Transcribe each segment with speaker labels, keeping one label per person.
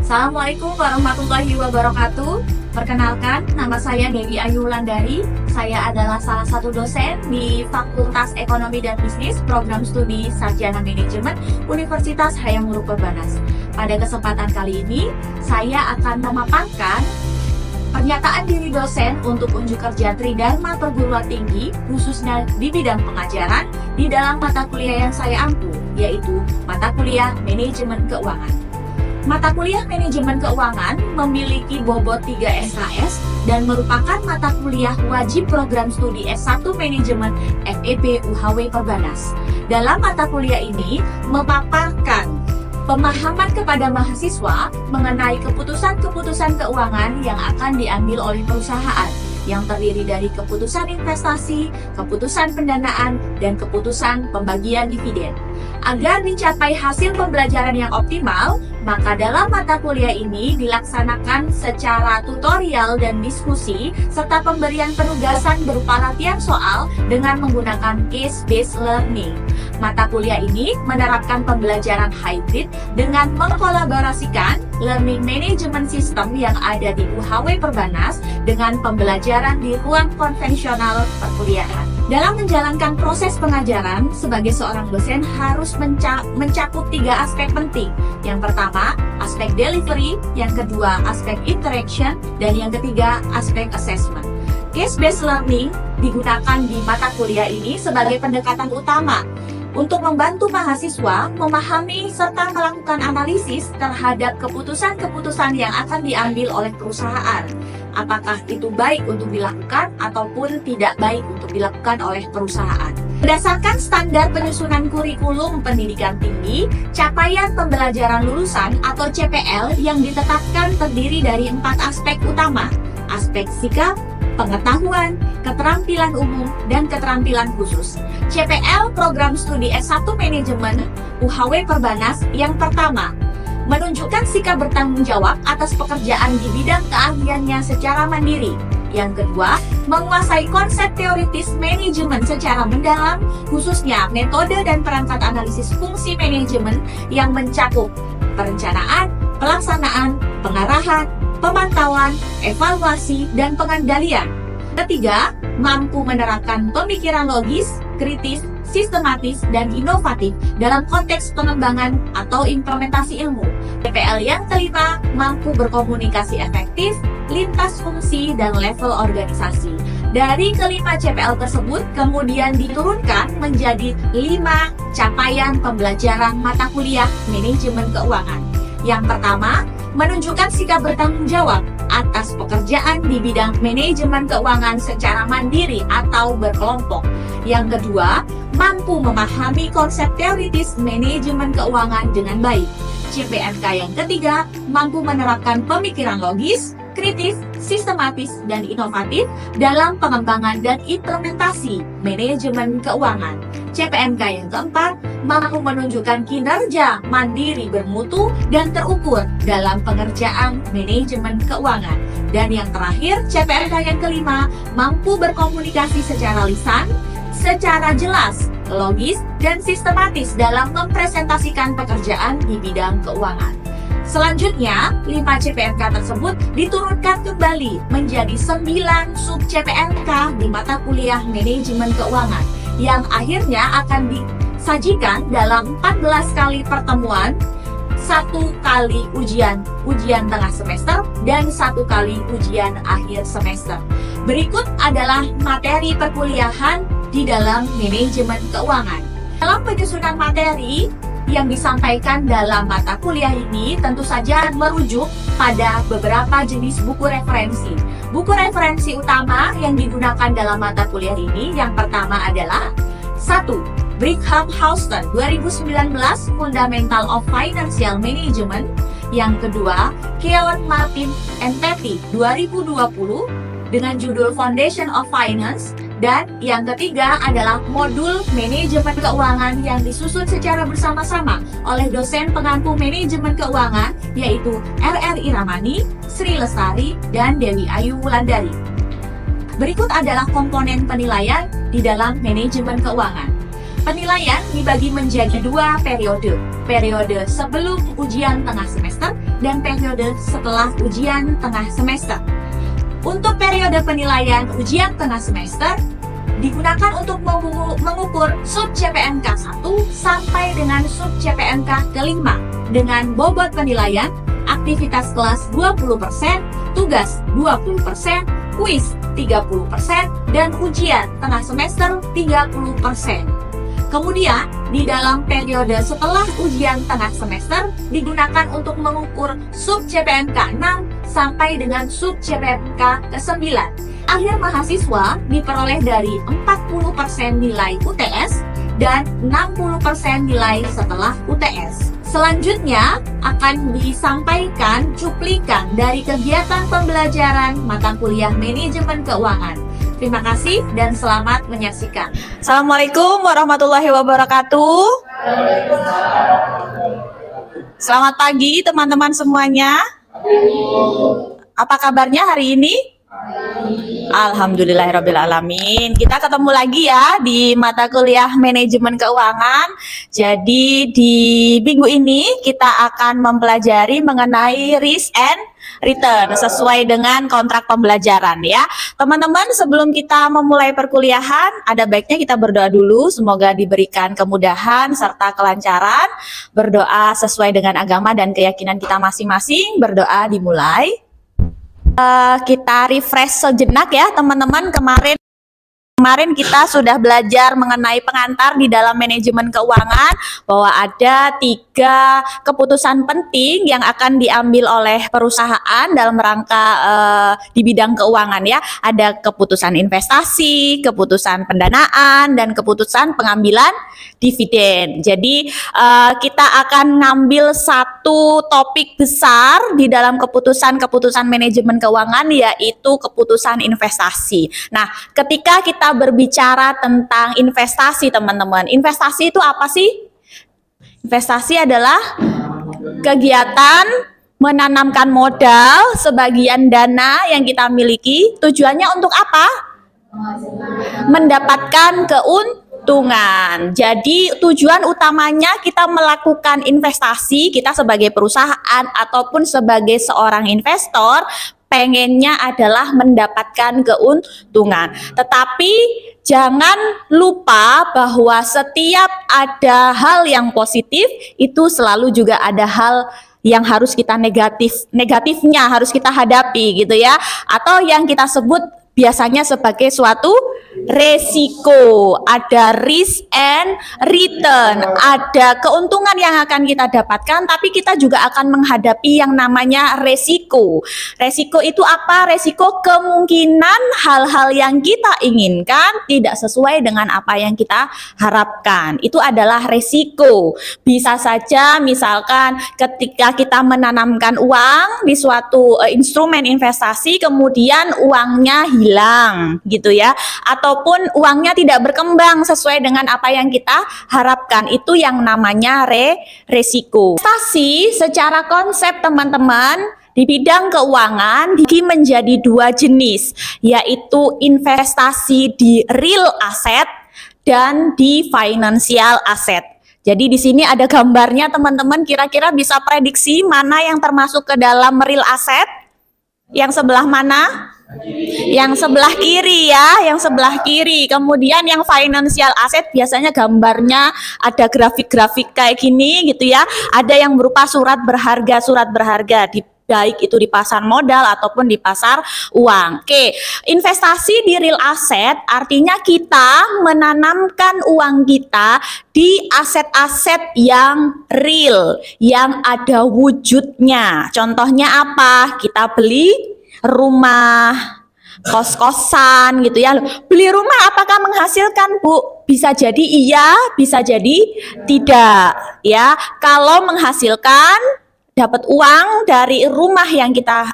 Speaker 1: Assalamualaikum warahmatullahi wabarakatuh. Perkenalkan, nama saya Dewi Ayu Wulandari. Saya adalah salah satu dosen di Fakultas Ekonomi dan Bisnis Program Studi Sarjana Manajemen Universitas Hayam Wuruk Perbanas. Pada kesempatan kali ini, saya akan memaparkan pernyataan diri dosen untuk unjuk kerja Tridharma Perguruan Tinggi, khususnya di bidang pengajaran, di dalam mata kuliah yang saya ampu, yaitu mata kuliah Manajemen Keuangan. Mata kuliah Manajemen Keuangan memiliki bobot 3 SKS dan merupakan mata kuliah wajib program studi S1 Manajemen FEB UHW Perbanas. Dalam mata kuliah ini memaparkan pemahaman kepada mahasiswa mengenai keputusan-keputusan keuangan yang akan diambil oleh perusahaan, yang terdiri dari keputusan investasi, keputusan pendanaan, dan keputusan pembagian dividen. Agar dicapai hasil pembelajaran yang optimal, maka dalam mata kuliah ini dilaksanakan secara tutorial dan diskusi, serta pemberian penugasan berupa latihan soal dengan menggunakan case-based learning. Mata kuliah ini menerapkan pembelajaran hybrid dengan mengkolaborasikan learning management system yang ada di UHW Perbanas dengan pembelajaran di ruang konvensional perkuliahan. Dalam menjalankan proses pengajaran, sebagai seorang dosen harus mencakup 3 aspek penting. Yang pertama, aspek delivery, yang kedua, aspek interaction, dan yang ketiga, aspek assessment. Case-based learning digunakan di mata kuliah ini sebagai pendekatan utama untuk membantu mahasiswa memahami serta melakukan analisis terhadap keputusan-keputusan yang akan diambil oleh perusahaan. Apakah itu baik untuk dilakukan ataupun tidak baik untuk dilakukan oleh perusahaan. Berdasarkan standar penyusunan kurikulum pendidikan tinggi, capaian pembelajaran lulusan atau CPL yang ditetapkan terdiri dari 4 aspek utama: aspek sikap, pengetahuan, keterampilan umum, dan keterampilan khusus. CPL Program Studi S1 Manajemen UHW Perbanas yang pertama, menunjukkan sikap bertanggung jawab atas pekerjaan di bidang keahliannya secara mandiri. Yang kedua, menguasai konsep teoritis manajemen secara mendalam, khususnya metode dan perangkat analisis fungsi manajemen yang mencakup perencanaan, pelaksanaan, pengarahan, pemantauan, evaluasi, dan pengendalian. Ketiga, mampu menerapkan pemikiran logis, kritis, sistematis, dan inovatif dalam konteks pengembangan atau implementasi ilmu. CPL yang kelima, mampu berkomunikasi efektif, lintas fungsi, dan level organisasi. Dari kelima CPL tersebut kemudian diturunkan menjadi 5 capaian pembelajaran mata kuliah Manajemen Keuangan. Yang pertama, menunjukkan sikap bertanggung jawab atas pekerjaan di bidang manajemen keuangan secara mandiri atau berkelompok. Yang kedua, mampu memahami konsep teoritis manajemen keuangan dengan baik. CPNK yang ketiga, mampu menerapkan pemikiran logis, kritis, sistematis, dan inovatif dalam pengembangan dan implementasi manajemen keuangan. CPNK yang keempat, mampu menunjukkan kinerja mandiri bermutu dan terukur dalam pengerjaan manajemen keuangan. Dan yang terakhir, CPNK yang kelima, mampu berkomunikasi secara lisan, secara jelas, logis, dan sistematis dalam mempresentasikan pekerjaan di bidang keuangan. Selanjutnya, 5 CPNK tersebut diturunkan kembali menjadi 9 sub CPNK di mata kuliah Manajemen Keuangan yang akhirnya akan disajikan dalam 14 kali pertemuan, 1 kali ujian tengah semester, dan 1 kali ujian akhir semester. Berikut adalah materi perkuliahan di dalam Manajemen Keuangan. Dalam penyusunan materi yang disampaikan dalam mata kuliah ini tentu saja merujuk pada beberapa jenis buku referensi. Buku referensi utama yang digunakan dalam mata kuliah ini yang pertama adalah 1. Brigham Houston 2019 Fundamental of Financial Management. Yang kedua, Keon Martin and Patty 2020 dengan judul Foundation of Finance. Dan yang ketiga adalah modul manajemen keuangan yang disusun secara bersama-sama oleh dosen pengampu manajemen keuangan yaitu RR Iramani, Sri Lestari, dan Dewi Ayu Wulandari. Berikut adalah komponen penilaian di dalam manajemen keuangan. Penilaian dibagi menjadi dua periode. Periode sebelum ujian tengah semester dan periode setelah ujian tengah semester. Untuk periode penilaian ujian tengah semester digunakan untuk mengukur sub CPNK 1 sampai dengan sub CPNK kelima dengan bobot penilaian aktivitas kelas 20%, tugas 20%, kuis 30%, dan ujian tengah semester 30%. Kemudian, di dalam periode setelah ujian tengah semester digunakan untuk mengukur sub CPNK 6 sampai dengan sub CPNK ke-9. Akhir mahasiswa diperoleh dari 40% nilai UTS dan 60% nilai setelah UTS. Selanjutnya akan disampaikan cuplikan dari kegiatan pembelajaran mata kuliah manajemen keuangan. Terima kasih dan selamat menyaksikan.
Speaker 2: Assalamualaikum warahmatullahi wabarakatuh. Selamat pagi teman-teman semuanya. Apa kabarnya hari ini? Alhamdulillahirrabbilalamin. Kita ketemu lagi ya di mata kuliah manajemen keuangan. Jadi di minggu ini kita akan mempelajari mengenai risk and return sesuai dengan kontrak pembelajaran ya. Teman-teman, sebelum kita memulai perkuliahan, ada baiknya kita berdoa dulu. Semoga diberikan kemudahan serta kelancaran. Berdoa sesuai dengan agama dan keyakinan kita masing-masing. Berdoa dimulai. Kita refresh sejenak ya teman-teman. Kemarin kita sudah belajar mengenai pengantar di dalam manajemen keuangan, bahwa ada 3 keputusan penting yang akan diambil oleh perusahaan dalam rangka di bidang keuangan ya. Ada keputusan investasi, keputusan pendanaan, dan keputusan pengambilan dividen. Jadi kita akan ngambil satu topik besar di dalam keputusan manajemen keuangan, yaitu keputusan investasi. Nah, ketika kita berbicara tentang investasi, teman-teman, investasi itu apa sih? Investasi adalah kegiatan menanamkan modal sebagian dana yang kita miliki. Tujuannya untuk apa? Mendapatkan keuntungan. Jadi tujuan utamanya kita melakukan investasi, kita sebagai perusahaan ataupun sebagai seorang investor, pengennya adalah mendapatkan keuntungan. Tetapi jangan lupa bahwa setiap ada hal yang positif, itu selalu juga ada hal yang harus kita negatifnya harus kita hadapi gitu ya. Atau yang kita sebut biasanya sebagai suatu resiko. Ada risk and return, ada keuntungan yang akan kita dapatkan, tapi kita juga akan menghadapi yang namanya resiko. Resiko itu apa? Resiko kemungkinan hal-hal yang kita inginkan tidak sesuai dengan apa yang kita harapkan. Itu adalah resiko. Bisa saja misalkan ketika kita menanamkan uang di suatu instrumen investasi, kemudian uangnya hilang gitu ya, ataupun uangnya tidak berkembang sesuai dengan apa yang kita harapkan. Itu yang namanya resiko. Investasi secara konsep teman-teman di bidang keuangan dibagi menjadi 2 jenis, yaitu investasi di real asset dan di financial asset. Jadi di sini ada gambarnya teman-teman, kira-kira bisa prediksi mana yang termasuk ke dalam real asset? Yang sebelah mana? Yang sebelah kiri ya, yang sebelah kiri. Kemudian yang financial asset biasanya gambarnya ada grafik-grafik kayak gini gitu ya. Ada yang berupa surat berharga baik itu di pasar modal ataupun di pasar uang. Oke, investasi di real asset artinya kita menanamkan uang kita di aset-aset yang real, yang ada wujudnya. Contohnya apa? Kita beli rumah, kos-kosan gitu ya. Beli rumah apakah menghasilkan, Bu? Bisa jadi iya, bisa jadi tidak ya. Kalau menghasilkan, dapat uang dari rumah yang kita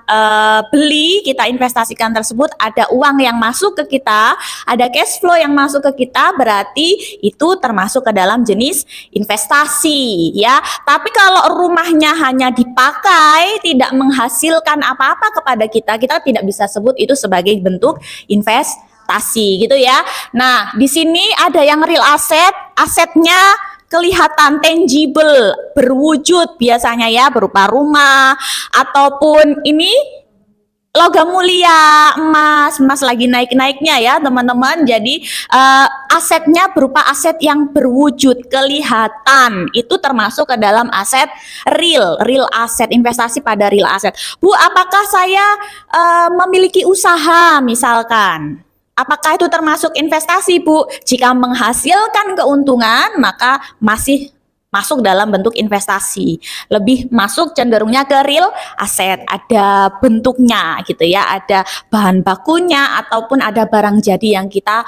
Speaker 2: beli, kita investasikan tersebut, ada uang yang masuk ke kita, ada cash flow yang masuk ke kita, berarti itu termasuk ke dalam jenis investasi ya. Tapi kalau rumahnya hanya dipakai, tidak menghasilkan apa-apa kepada kita, kita tidak bisa sebut itu sebagai bentuk investasi. investasi gitu ya. Nah, di sini ada yang real asset, asetnya kelihatan tangible, berwujud biasanya ya, berupa rumah ataupun ini logam mulia, emas lagi naik-naiknya ya teman-teman. Jadi asetnya berupa aset yang berwujud, kelihatan. Itu termasuk ke dalam aset real aset, investasi pada real aset. Bu, apakah saya memiliki usaha misalkan? Apakah itu termasuk investasi, Bu? Jika menghasilkan keuntungan, maka masih masuk dalam bentuk investasi. Lebih masuk cenderungnya ke real aset, ada bentuknya gitu ya, ada bahan bakunya ataupun ada barang jadi yang kita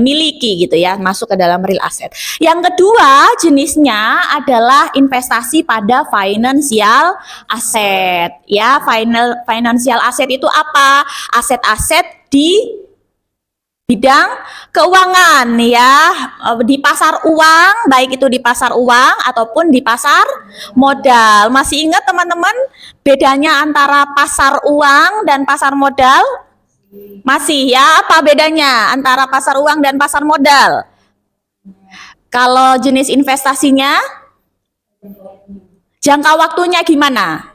Speaker 2: miliki gitu ya, masuk ke dalam real aset. Yang kedua jenisnya adalah investasi pada financial asset. Ya, financial asset itu apa? Aset-aset di bidang keuangan ya, di pasar uang, baik itu di pasar uang ataupun di pasar modal. Masih ingat teman-teman bedanya antara pasar uang dan pasar modal? Masih ya, apa bedanya antara pasar uang dan pasar modal? Kalau jenis investasinya, jangka waktunya gimana?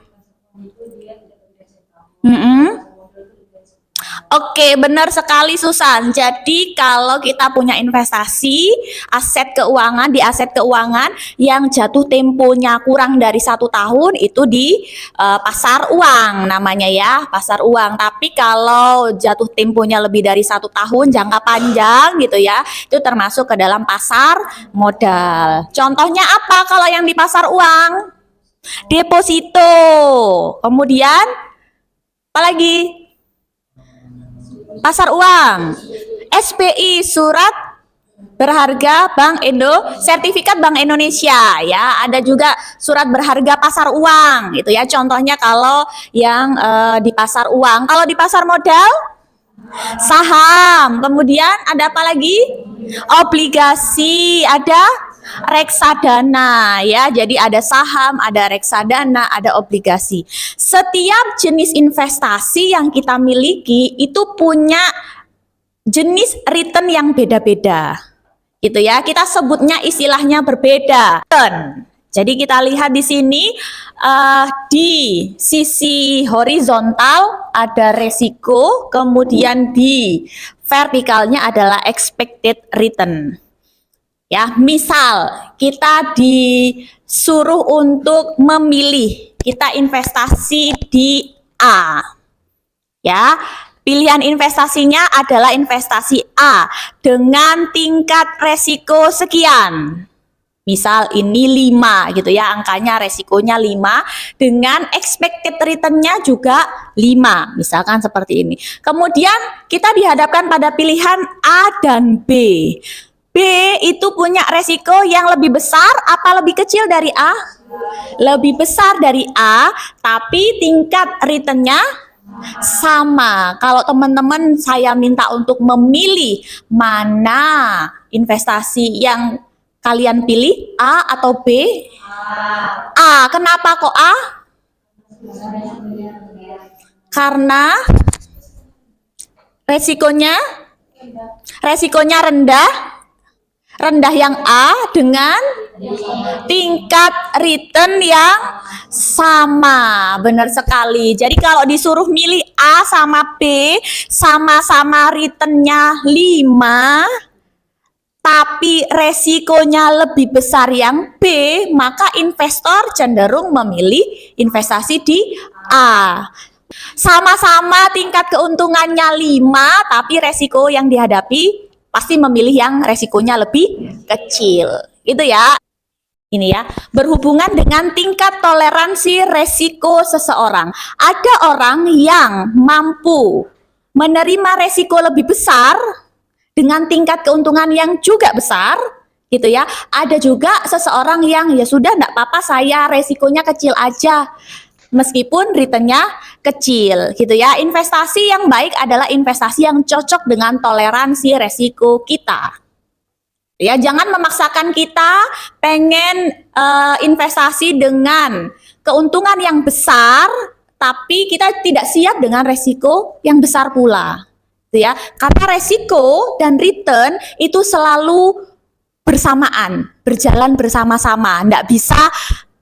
Speaker 2: Oke, benar sekali Susan. Jadi kalau kita punya investasi aset keuangan di aset keuangan yang jatuh temponya kurang dari 1 tahun, itu di pasar uang namanya ya, pasar uang. Tapi kalau jatuh temponya lebih dari 1 tahun, jangka panjang gitu ya, itu termasuk ke dalam pasar modal. Contohnya apa kalau yang di pasar uang? Deposito. Kemudian apa lagi? Pasar uang, SBI, surat berharga Bank sertifikat Bank Indonesia ya. Ada juga surat berharga pasar uang gitu ya. Contohnya kalau yang di pasar uang. Kalau di pasar modal, saham. Kemudian ada apa lagi? Obligasi, ada reksadana ya. Jadi ada saham, ada reksadana, ada obligasi. Setiap jenis investasi yang kita miliki itu punya jenis return yang beda-beda. Gitu ya. Kita sebutnya istilahnya berbeda. Jadi kita lihat di sini di sisi horizontal ada resiko, kemudian di vertikalnya adalah expected return. Ya, misal kita disuruh untuk memilih, kita investasi di A. Ya, pilihan investasinya adalah investasi A dengan tingkat resiko sekian. Misal ini 5 gitu ya, angkanya resikonya 5 dengan expected return-nya juga 5. Misalkan seperti ini. Kemudian kita dihadapkan pada pilihan A dan B. B itu punya resiko yang lebih besar apa lebih kecil dari A? Lebih besar dari A, tapi tingkat return-nya sama. Kalau teman-teman saya minta untuk memilih mana investasi yang kalian pilih, A atau B? A. Kenapa kok A? Karena resikonya rendah. Rendah yang A dengan tingkat return yang sama. Benar sekali. Jadi kalau disuruh milih A sama B, sama-sama returnnya 5, tapi resikonya lebih besar yang B, maka investor cenderung memilih investasi di A. Sama-sama tingkat keuntungannya 5, tapi resiko yang dihadapi pasti memilih yang resikonya lebih kecil. Itu ya. Ini ya, berhubungan dengan tingkat toleransi resiko seseorang. Ada orang yang mampu menerima resiko lebih besar dengan tingkat keuntungan yang juga besar, gitu ya. Ada juga seseorang yang ya sudah enggak apa-apa, saya resikonya kecil aja. Meskipun returnnya kecil gitu ya. Investasi yang baik adalah investasi yang cocok dengan toleransi resiko kita. Ya, jangan memaksakan kita pengen investasi dengan keuntungan yang besar, tapi kita tidak siap dengan resiko yang besar pula. ya. Karena resiko dan return itu selalu bersamaan, berjalan bersama-sama. Nggak bisa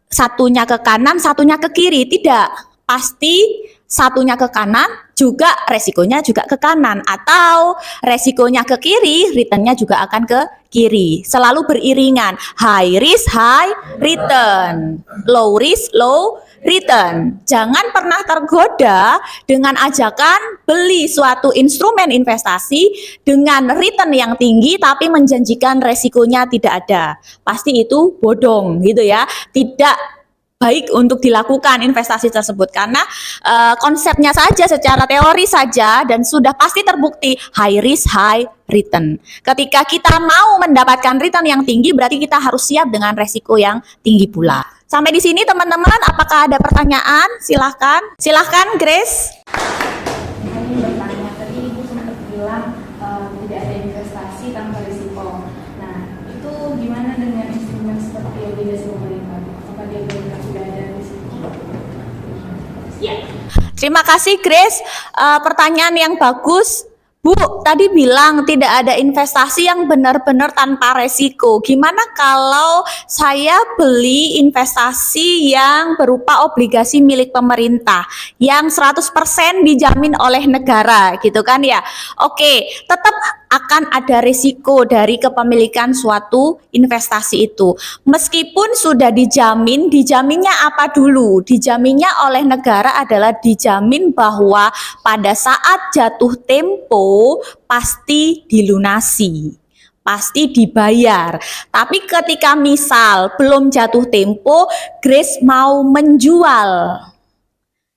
Speaker 2: satunya ke kanan, satunya ke kiri. Tidak. Pasti satunya ke kanan, juga resikonya juga ke kanan. Atau resikonya ke kiri, returnnya juga akan ke kiri. Selalu beriringan. High risk, high return. Low risk, low return. Jangan pernah tergoda dengan ajakan beli suatu instrumen investasi dengan return yang tinggi tapi menjanjikan resikonya tidak ada. Pasti itu bodong gitu ya. Tidak baik untuk dilakukan investasi tersebut karena konsepnya saja secara teori saja dan sudah pasti terbukti high risk high return. Ketika kita mau mendapatkan return yang tinggi berarti kita harus siap dengan resiko yang tinggi pula. Sampai di sini teman-teman, apakah ada pertanyaan? Silahkan Grace.
Speaker 3: Ini bertanya, tadi Ibu sempat bilang tidak ada investasi tanpa risiko. Nah, itu gimana dengan instrumen seperti obligasi pemerintah? Apakah dia benar tidak ada risiko?
Speaker 2: Ya. Terima kasih Grace. Pertanyaan yang bagus. Bu, tadi bilang tidak ada investasi yang benar-benar tanpa resiko. Gimana kalau saya beli investasi yang berupa obligasi milik pemerintah yang 100% dijamin oleh negara gitu kan ya? Oke, tetap akan ada risiko dari kepemilikan suatu investasi itu. Meskipun sudah dijamin, dijaminnya apa dulu? Dijaminnya oleh negara adalah dijamin bahwa pada saat jatuh tempo pasti dilunasi, pasti dibayar. Tapi ketika misal belum jatuh tempo, Grace mau menjual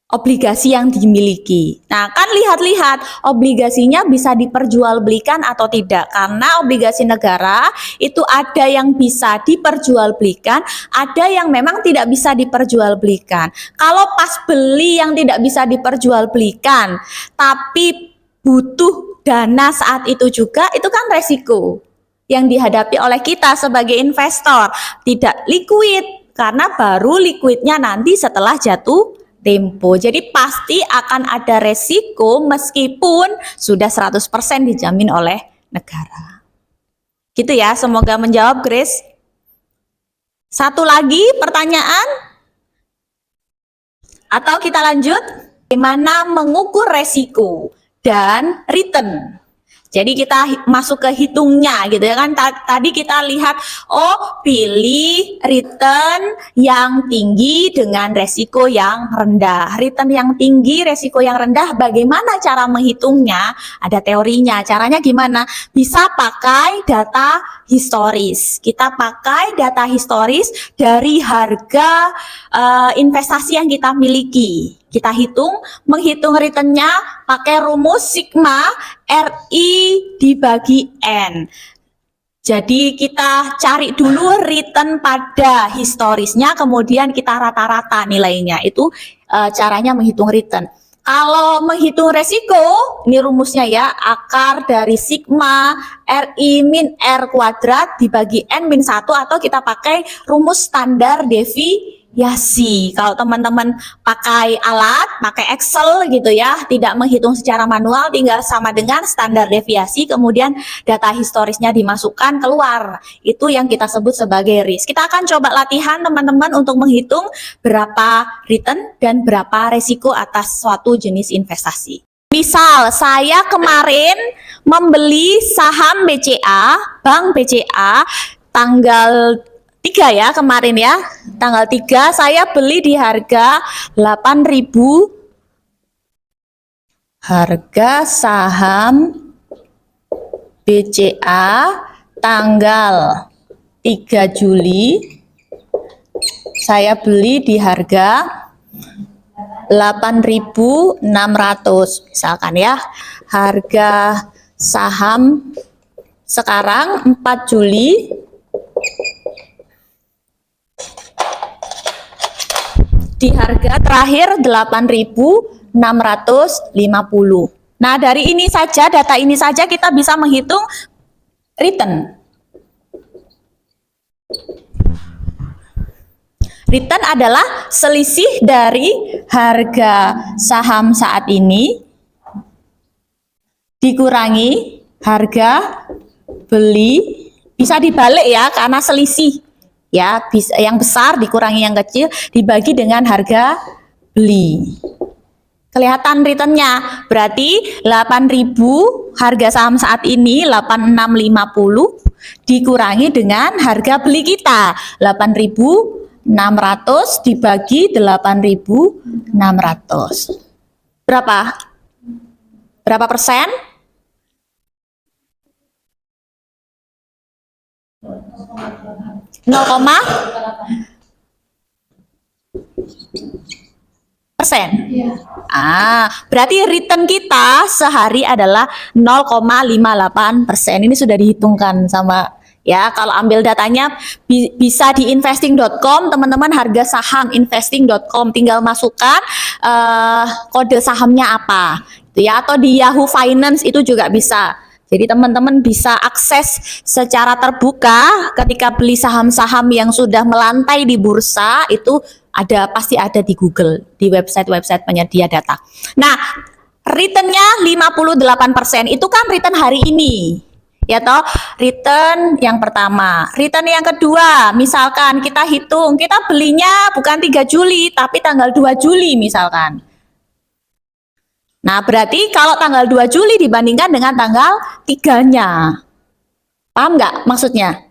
Speaker 2: obligasi yang dimiliki. Nah, kan lihat-lihat obligasinya bisa diperjualbelikan atau tidak. Karena obligasi negara itu ada yang bisa diperjualbelikan, ada yang memang tidak bisa diperjualbelikan. Kalau pas beli yang tidak bisa diperjualbelikan, tapi butuh dana saat itu juga, itu kan resiko yang dihadapi oleh kita sebagai investor. Tidak liquid, karena baru liquidnya nanti setelah jatuh tempo. Jadi pasti akan ada resiko meskipun sudah 100% dijamin oleh negara. Gitu ya, semoga menjawab Grace. Satu lagi pertanyaan? Atau kita lanjut? Bagaimana mengukur resiko dan return? Jadi kita masuk ke hitungnya gitu ya kan. Tadi kita lihat, oh pilih return yang tinggi dengan resiko yang rendah. Return yang tinggi, resiko yang rendah, bagaimana cara menghitungnya? Ada teorinya. Caranya gimana? Bisa pakai data historis. Kita pakai data historis dari harga investasi yang kita miliki. Kita menghitung returnnya pakai rumus sigma RI dibagi N. Jadi kita cari dulu return pada historisnya, kemudian kita rata-rata nilainya. Itu caranya menghitung return. Kalau menghitung resiko, ini rumusnya ya, akar dari sigma RI min R kuadrat dibagi N min 1, atau kita pakai rumus standar deviasi. Kalau teman-teman pakai alat, pakai Excel gitu ya, tidak menghitung secara manual, tinggal sama dengan standar deviasi, kemudian data historisnya dimasukkan keluar. Itu yang kita sebut sebagai risk. Kita akan coba latihan teman-teman untuk menghitung berapa return dan berapa resiko atas suatu jenis investasi. Misal saya kemarin membeli saham BCA, Bank BCA, tanggal 3 ya kemarin ya, tanggal 3 saya beli di harga 8.000. Harga saham BCA tanggal 3 Juli saya beli di harga 8.600 misalkan ya. Harga saham sekarang 4 Juli di harga terakhir 8.650. Nah, dari ini saja, data ini saja kita bisa menghitung return. Return adalah selisih dari harga saham saat ini dikurangi harga beli, bisa dibalik ya karena selisih ya, bisa yang besar dikurangi yang kecil dibagi dengan harga beli. Kelihatan returnnya, berarti 8.000 harga saham saat ini 8650 dikurangi dengan harga beli kita 8.600 dibagi 8.600. Berapa? Berapa persen? 0, persen. Berarti return kita sehari adalah 0,58%. Ini sudah dihitungkan sama ya. Kalau ambil datanya bisa di investing.com, teman-teman, harga saham investing.com, tinggal masukkan kode sahamnya apa, ya, atau di Yahoo Finance itu juga bisa. Jadi teman-teman bisa akses secara terbuka ketika beli saham-saham yang sudah melantai di bursa itu pasti ada di Google, di website-website penyedia data. Nah, returnnya 58%, itu kan return hari ini. Ya toh, return yang pertama. Return yang kedua, misalkan kita hitung, kita belinya bukan 3 Juli, tapi tanggal 2 Juli misalkan. Nah, berarti kalau tanggal 2 Juli dibandingkan dengan tanggal 3-nya. Paham nggak maksudnya?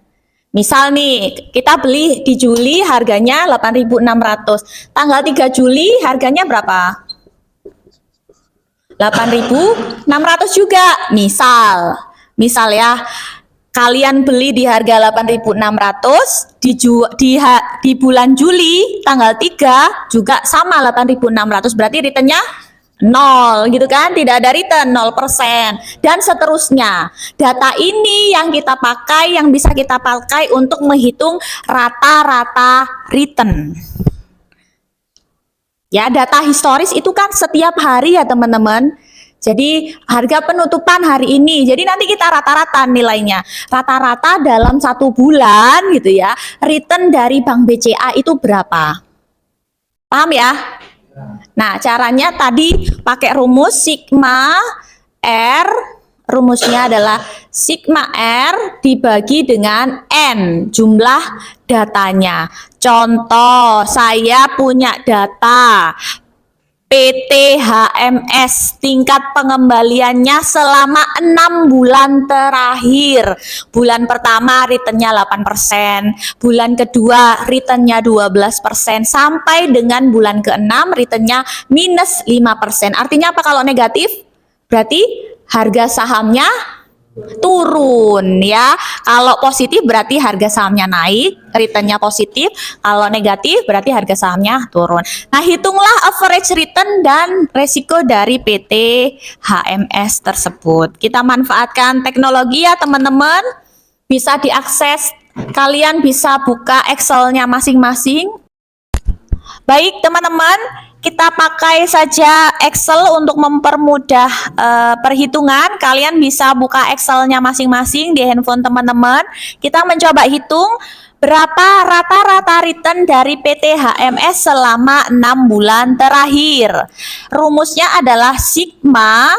Speaker 2: Misal nih, kita beli di Juli harganya 8.600. Tanggal 3 Juli harganya berapa? 8.600 juga. Misal ya, kalian beli di harga 8.600 di bulan Juli tanggal 3 juga sama 8.600, berarti returnnya 0 gitu kan, tidak ada return, 0%, dan seterusnya. Data ini yang kita pakai, yang bisa kita pakai untuk menghitung rata-rata return. Ya, data historis itu kan setiap hari ya teman-teman. Jadi harga penutupan hari ini, jadi nanti kita rata-rata nilainya, rata-rata dalam 1 bulan gitu ya, return dari Bank BCA itu berapa? Paham ya? Nah, caranya tadi pakai rumus sigma R, rumusnya adalah sigma R dibagi dengan N, jumlah datanya. Contoh, saya punya data PT HMS, tingkat pengembaliannya selama 6 bulan terakhir. Bulan pertama returnnya 8%, bulan kedua returnnya 12%, sampai dengan bulan ke-6 returnnya minus 5%. Artinya apa kalau negatif? Berarti harga sahamnya turun ya. Kalau positif berarti harga sahamnya naik, returnnya positif. Kalau negatif berarti harga sahamnya turun. Nah, hitunglah average return dan resiko dari PT HMS tersebut. Kita manfaatkan teknologi ya teman-teman. Bisa diakses, kalian bisa buka Excel-nya masing-masing. Baik teman-teman, kita pakai saja Excel untuk mempermudah perhitungan. Kalian bisa buka Excel-nya masing-masing di handphone teman-teman. Kita mencoba hitung berapa rata-rata return dari PT HMS selama 6 bulan terakhir. Rumusnya adalah sigma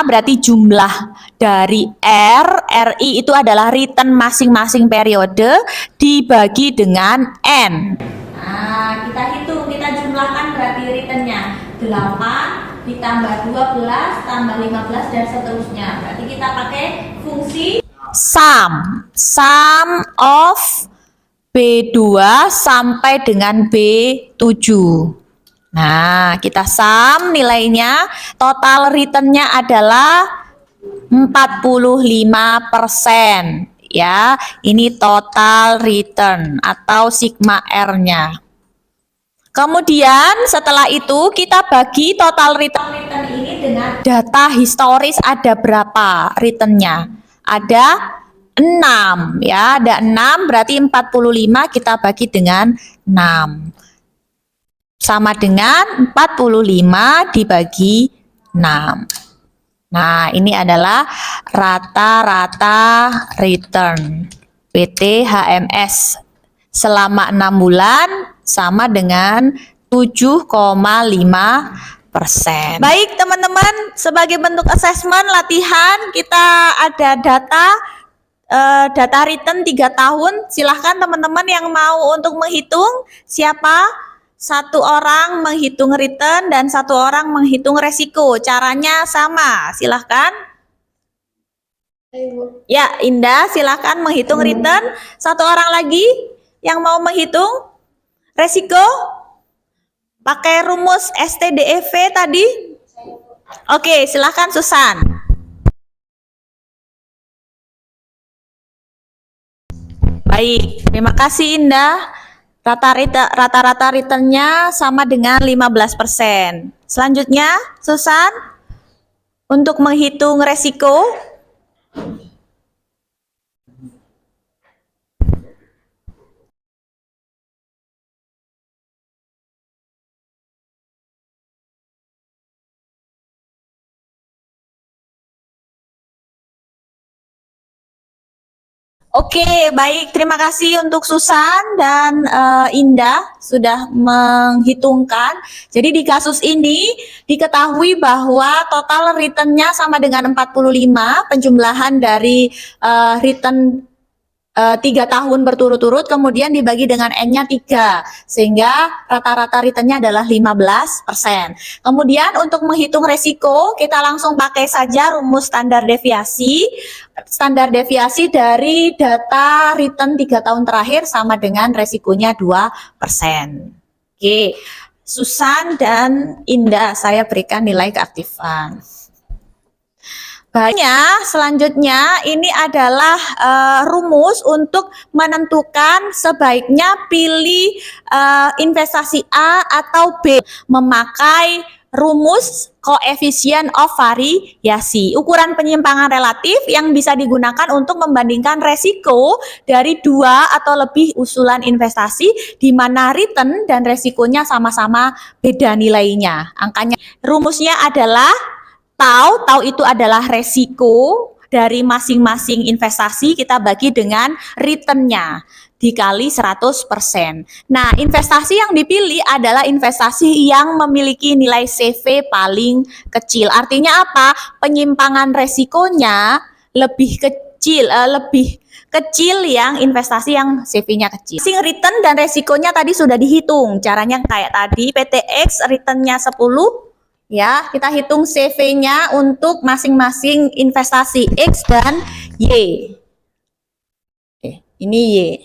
Speaker 2: berarti jumlah dari RI itu adalah return masing-masing periode dibagi dengan N. Nah, kita hitung, kita jumlahkan berarti returnnya 8 ditambah 12 tambah 15 dan seterusnya. Berarti kita pakai fungsi sum of B2 sampai dengan B7. Nah, kita sum nilainya, total returnnya adalah 45%. Ya, ini total return atau sigma R-nya. Kemudian setelah itu kita bagi total return ini dengan data historis, ada berapa returnnya? Ada 6 ya, ada 6 berarti 45 kita bagi dengan 6. Sama dengan 45 dibagi 6. Nah, ini adalah rata-rata return PT HMS selama 6 bulan sama dengan 7,5%. Baik teman-teman, sebagai bentuk assessment latihan kita ada data return 3 tahun. Silahkan teman-teman yang mau untuk menghitung, siapa? Satu orang menghitung return dan satu orang menghitung resiko. Caranya sama, silahkan. Ya, Indah, silahkan menghitung return. Satu orang lagi yang mau menghitung resiko, pakai rumus STDEV tadi. Oke, silahkan Susan. Baik, terima kasih Indah. Rata-rata returnnya sama dengan 15%. Selanjutnya, Susan, untuk menghitung resiko. Oke, baik. Terima kasih untuk Susan dan Indah sudah menghitungkan. Jadi di kasus ini diketahui bahwa total returnnya sama dengan 45, penjumlahan dari return 3 tahun berturut-turut, kemudian dibagi dengan N-nya 3, sehingga rata-rata returnnya adalah 15%. Kemudian untuk menghitung resiko, kita langsung pakai saja rumus standar deviasi. Standar deviasi dari data return 3 tahun terakhir sama dengan resikonya 2%. Oke, Susan dan Indah, saya berikan nilai keaktifan. Baiknya, selanjutnya ini adalah rumus untuk menentukan sebaiknya pilih investasi A atau B, memakai rumus koefisien of variasi, ukuran penyimpangan relatif yang bisa digunakan untuk membandingkan resiko dari 2 atau lebih usulan investasi di mana return dan resikonya sama-sama beda nilainya. Angkanya, rumusnya adalah Tau itu adalah resiko dari masing-masing investasi, kita bagi dengan returnnya dikali 100%. Nah, investasi yang dipilih adalah investasi yang memiliki nilai CV paling kecil. Artinya apa? Penyimpangan resikonya lebih kecil yang investasi yang CV-nya kecil. Masing return dan resikonya tadi sudah dihitung. Caranya kayak tadi, PTX returnnya 10. Ya, kita hitung CV-nya untuk masing-masing investasi X dan Y. Ini Y.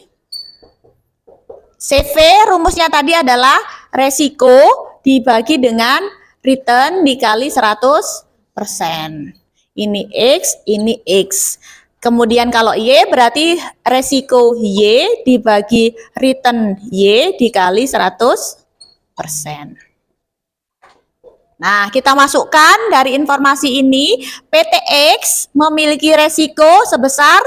Speaker 2: CV rumusnya tadi adalah resiko dibagi dengan return dikali 100%. Ini X, ini X. Kemudian kalau Y berarti resiko Y dibagi return Y dikali 100%. Nah, kita masukkan dari informasi ini, PTX memiliki resiko sebesar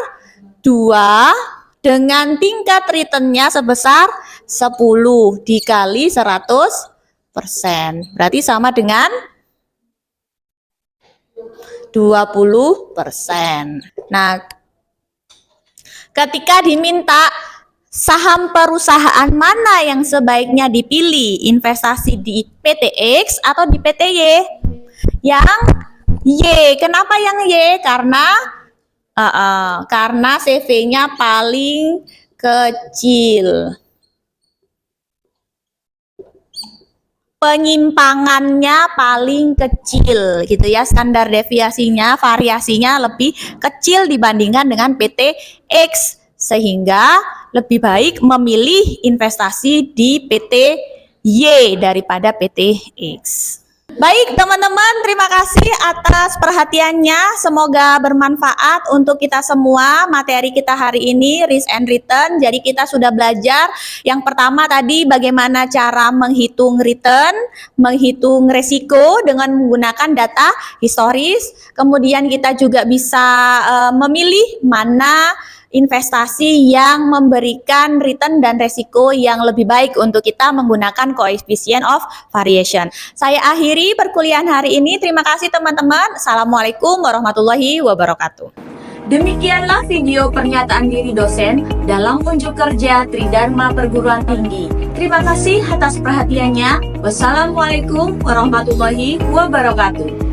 Speaker 2: 2 dengan tingkat returnnya sebesar 10 dikali 100%. Berarti sama dengan 20%. Nah, ketika diminta saham perusahaan mana yang sebaiknya dipilih, investasi di PTX atau di PTY? Yang Y. Kenapa yang Y? Karena CV-nya paling kecil. Penyimpangannya paling kecil gitu ya, standar deviasinya, variasinya lebih kecil dibandingkan dengan PTX, sehingga lebih baik memilih investasi di PT Y daripada PT X. Baik teman-teman, terima kasih atas perhatiannya. Semoga bermanfaat untuk kita semua. Materi kita hari ini risk and return. Jadi kita sudah belajar yang pertama tadi bagaimana cara menghitung return, menghitung resiko dengan menggunakan data historis. Kemudian kita juga bisa memilih mana investasi yang memberikan return dan resiko yang lebih baik untuk kita menggunakan coefficient of variation. Saya akhiri perkuliahan hari ini. Terima kasih teman-teman. Assalamualaikum warahmatullahi wabarakatuh.
Speaker 1: Demikianlah video pernyataan diri dosen dalam unjuk kerja Tridharma Perguruan Tinggi. Terima kasih atas perhatiannya. Wassalamualaikum warahmatullahi wabarakatuh.